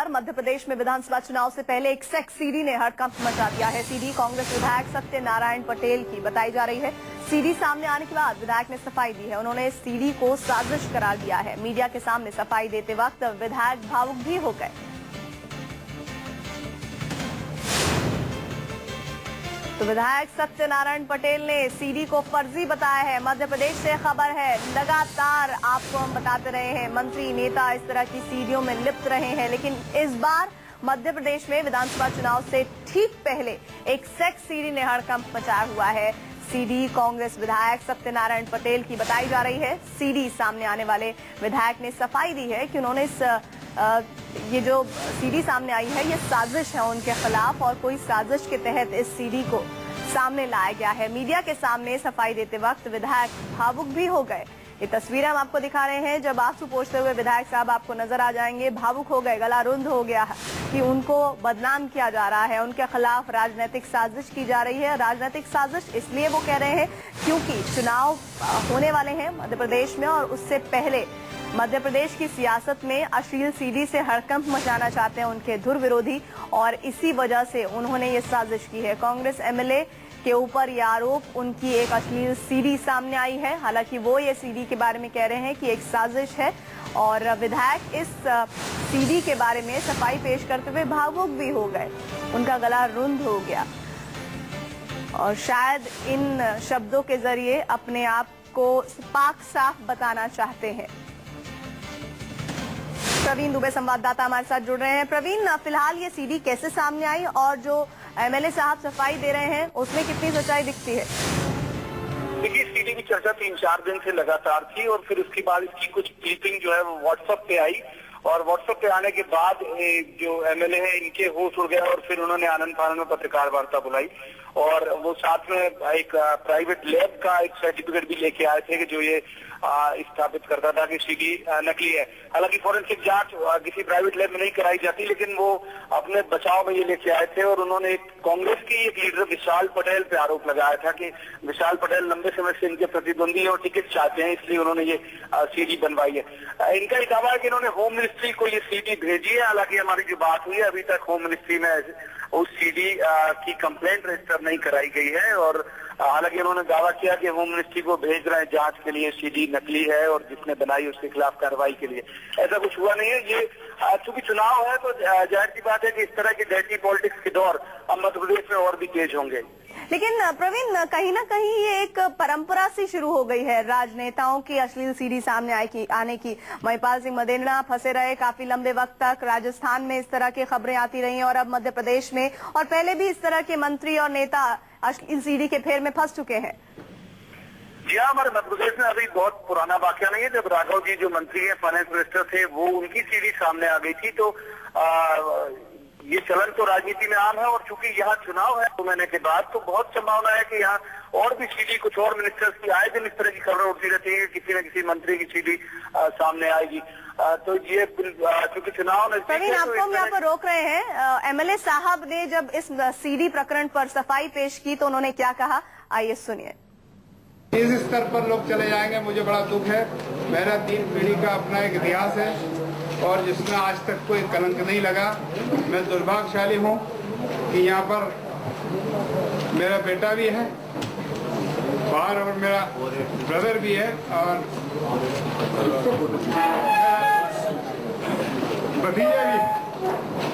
मध्य प्रदेश में विधानसभा चुनाव से पहले एक सेक्स सीडी ने हड़कंप मचा दिया है। सीडी कांग्रेस विधायक सत्यनारायण पटेल की बताई जा रही है। सीडी सामने आने के बाद विधायक ने सफाई दी है। उन्होंने इस सीडी को साजिश करार दिया है। मीडिया के सामने सफाई देते वक्त विधायक भावुक भी हो गए। तो विधायक सत्यनारायण पटेल ने सीडी को फर्जी बताया है। मध्य प्रदेश से खबर है, लगातार आपको हम बताते रहे हैं, मंत्री नेता इस तरह की सीडीओं में लिप्त रहे हैं, लेकिन इस बार मध्य प्रदेश में विधानसभा चुनाव से ठीक पहले एक सेक्स सीडी ने हड़कंप मचाया हुआ है। सीडी कांग्रेस विधायक सत्यनारायण पटेल की बताई जा रही है। सीडी सामने आने वाले विधायक ने सफाई दी है कि उन्होंने ये जो सीडी सामने आई है ये साजिश है उनके खिलाफ और कोई साजिश के तहत इस सीडी को सामने लाया गया है। मीडिया के सामने सफाई देते वक्त विधायक भावुक भी हो गए। ये तस्वीरें हम आपको दिखा रहे हैं। जब आंसू पोंछते हुए विधायक साहब आपको नजर आ जाएंगे। भावुक हो गए, गला रुंध हो गया कि उनको बदनाम किया जा रहा है, उनके खिलाफ राजनीतिक साजिश की जा रही है। राजनीतिक साजिश इसलिए वो कह रहे हैं क्योंकि चुनाव होने वाले हैं मध्य प्रदेश में और उससे पहले मध्य प्रदेश की सियासत में अश्लील सीडी से हड़कंप मचाना चाहते हैं उनके धुर विरोधी और इसी वजह से उन्होंने ये साजिश की है। कांग्रेस एमएलए के ऊपर ये आरोप उनकी एक अश्लील सीडी सामने आई है। हालांकि वो ये सीडी के बारे में कह रहे हैं कि एक साजिश है और विधायक इस सीडी के बारे में सफाई पेश करते हुए भावुक भी हो गए। उनका गला रुंध हो गया और शायद इन शब्दों के जरिए अपने आप को पाक साफ बताना चाहते हैं। प्रवीण दुबे संवाददाता हमारे साथ जुड़ रहे हैं। प्रवीण, फिलहाल ये सीडी कैसे सामने आई और जो एमएलए साहब सफाई दे रहे हैं उसमें कितनी सच्चाई दिखती है? देखिए, सीडी की चर्चा 3-4 दिन से लगातार थी और फिर उसके बाद इसकी कुछ क्लिपिंग जो है वो व्हाट्सएप पे आई और व्हाट्सएप पे आने के बाद जो एमएलए है इनके होश उड़ गया और फिर उन्होंने आनंद फानंद में पत्रकार वार्ता बुलाई और वो साथ में एक प्राइवेट लैब का एक सर्टिफिकेट भी लेके आए थे कि जो ये स्थापित करता था कि सीडी नकली है। हालांकि फॉरेंसिक जांच किसी प्राइवेट लैब में नहीं कराई जाती, लेकिन वो अपने बचाव में ये लेके आए थे और उन्होंने कांग्रेस की एक लीडर विशाल पटेल पे आरोप लगाया था कि विशाल पटेल लंबे समय से इनके प्रतिद्वंदी और टिकट चाहते हैं, इसलिए उन्होंने ये सीडी बनवाई है। इनका ये दावा है कि इन्होंने होम मिनिस्ट्री को ये सीडी भेजी है। हालांकि हमारी जो बात हुई है अभी तक होम मिनिस्ट्री में उस सीडी की कंप्लेंट रजिस्टर नहीं कराई गई है और हालांकि उन्होंने दावा किया कि होम मिनिस्ट्री को भेज रहे हैं जांच के लिए, सीडी नकली है और जिसने बनाई उसके खिलाफ कार्रवाई के लिए। ऐसा कुछ हुआ नहीं है। ये चूंकि चुनाव है तो जाहिर सी बात है कि इस तरह की डर्टी पॉलिटिक्स के दौर अब मध्य प्रदेश में और भी तेज होंगे। लेकिन प्रवीण, कहीं ना कहीं ये एक परंपरा सी शुरू हो गई है राजनेताओं की अश्लील सीडी सामने आने की। महिपाल सिंह मदेरणा फंसे रहे काफी लंबे वक्त तक, राजस्थान में इस तरह की खबरें आती रही और अब मध्य प्रदेश में और पहले भी इस तरह के मंत्री और नेता अश्लील सीडी के फेर में फंस चुके हैं। जी हाँ, हमारे मध्य प्रदेश में अभी बहुत पुराना वाकया नहीं है। जब राघव जी जो मंत्री है, फाइनेंस मिनिस्टर थे, वो उनकी सीडी सामने आ गई थी तो ये चलन तो राजनीति में आम है और चूंकि यहाँ चुनाव है तो मैंने के बाद तो बहुत संभावना है कि यहाँ और भी सीडी कुछ और मिनिस्टर्स की आए दिन इस तरह की खबरें उठती रहती है कि किसी न किसी मंत्री की सीडी सामने आएगी। तो ये चूंकि चुनाव में प्रवीण, आपको हम यहाँ पर रोक रहे हैं। एमएलए साहब ने जब इस सीडी प्रकरण पर सफाई पेश की तो उन्होंने क्या कहा, आइए सुनिए। इस स्तर पर लोग चले जाएंगे, मुझे बड़ा दुख है। मेरा 3 पीढ़ी का अपना एक इतिहास है और जिसमें आज तक कोई कलंक नहीं लगा। मैं दुर्भाग्यशाली हूँ कि यहाँ पर मेरा बेटा भी है बाहर और मेरा ब्रदर भी है और भतीजा भी।